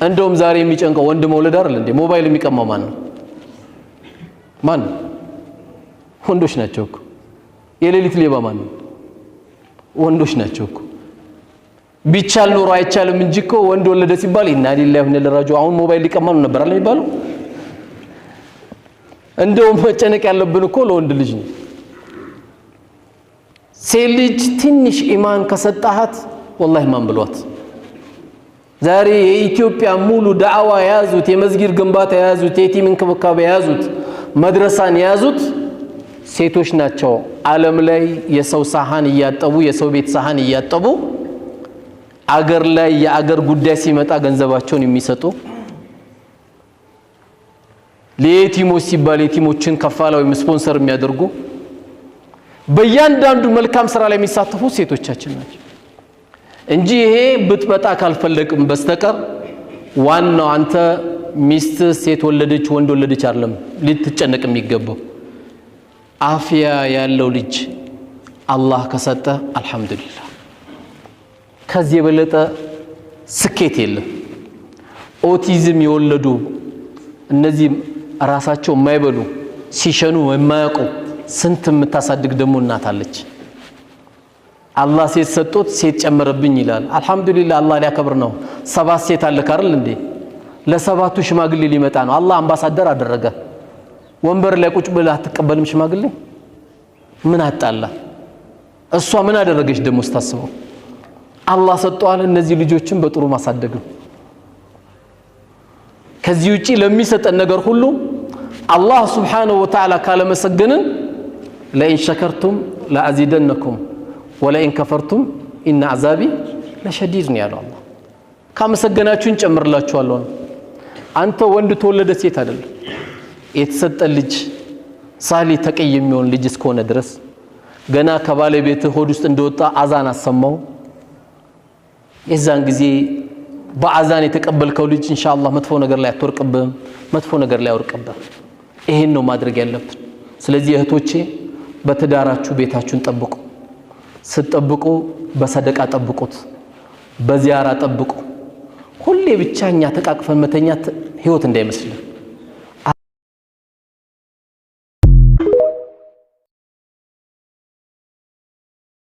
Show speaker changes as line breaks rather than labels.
እንደውም ዛሬ የሚጨንቀው ወንድ መውለድ አይደል እንዴ? ሞባይል የሚቀማው ማን ነው? ወንዶች ናቸው እኮ። የሌሊት ሌባ ማን ነው? ወንዶች ናቸው እኮ። ቢቻል ኖሮ አይቻልም እንጂ እኮ ወንድ ወለደ ሲባል ኢና ሊላሂ ወኢና ኢለይሂ ራጂዑን። አሁን ሞባይል ሊቀማው ነበር አይደል የሚባለው? እንደውም መጨነቅ ያለብን እኮ ለወንድ ልጅ ነው። ሴት ልጅ ትንሽ ኢማን ከሰጣሃት ወላሂ ማን ብሏት። ዛሬ የኢትዮጵያ ሙሉ ዳዕዋ የያዙት፣ የመስጊድ ግንባታ የያዙት፣ የቲም እንክብካቤ የያዙት፣ መድረሳን የያዙት ሴቶች ናቸው። ዓለም ላይ የሰው ሳህን እያጠቡ፣ የሰው ቤት ሳህን እያጠቡ፣ አገር ላይ የአገር ጉዳይ ሲመጣ ገንዘባቸውን የሚሰጡ፣ ለየቲሞች ሲባል የቲሞችን ከፋላ ወይም ስፖንሰር የሚያደርጉ፣ በእያንዳንዱ መልካም ስራ ላይ የሚሳተፉ ሴቶቻችን ናቸው እንጂ ይሄ ብጥበጣ ካልፈለቅም በስተቀር ዋናው አንተ ሚስት ሴት ወለደች ወንድ ወለደች አይደለም ልትጨነቅ የሚገባው። አፍያ ያለው ልጅ አላህ ከሰጠ አልহামዱሊላህ። ከዚህ የበለጠ ስኬት የለም። ኦቲዝም የወለዱ እነዚህ ራሳቸው የማይበሉ ሲሸኑ የማያውቁ ስንት የምታሳድግ ደግሞ እናት አለች። አላህ ሴት ሰጥቶት ሴት ጨመረብኝ ይላል። አልহামዱሊላህ አላህ ሊያከብር ነው። 7 ሴት አለ ካርል እንዴ? ለሰባቱ ሽማግሌ ሊመጣ ነው። አላህ አምባሳደር አደረገ። ወንበር ላይ ቁጭ ብለህ አትቀበልም ሽማግሌ? ምን አጣላ? እሷ ምን አደረገች ደግሞ ስታስበው? አላህ ሰጥቷል። እነዚህ ልጆችን በጥሩ ማሳደግ ነው። ከዚህ ውጪ ለሚሰጠን ነገር ሁሉ አላህ Subhanahu Wa Ta'ala ካለመሰገንን ለኢን ሸከርቱም ለአዚደነኩም ወለኢን ከፈርቱም ኢነ አዛቢ ለሸዲድ ነው ያለው አላህ። ካመሰገናችሁን ጨምርላችኋለሁ። አንተ ወንድ ተወለደ ሴት አይደለም የተሰጠ ልጅ ሳሊ ተቀይ የሚሆን ልጅ እስከሆነ ድረስ ገና ከባለቤት ሆድ ውስጥ እንደወጣ አዛን አሰማው። የዛን ጊዜ በአዛን የተቀበልከው ልጅ ኢንሻአላህ መጥፎ ነገር ላይ አትወርቅብህም፣ መጥፎ ነገር ላይ አውርቅብህ። ይሄን ነው ማድረግ ያለብን። ስለዚህ እህቶቼ በትዳራችሁ ቤታችሁን ጠብቁ። ስትጠብቁ በሰደቃ ጠብቁት፣ በዚያራ ጠብቁ። ሁሌ ብቻኛ ተቃቅፈን መተኛት ህይወት እንዳይመስልን።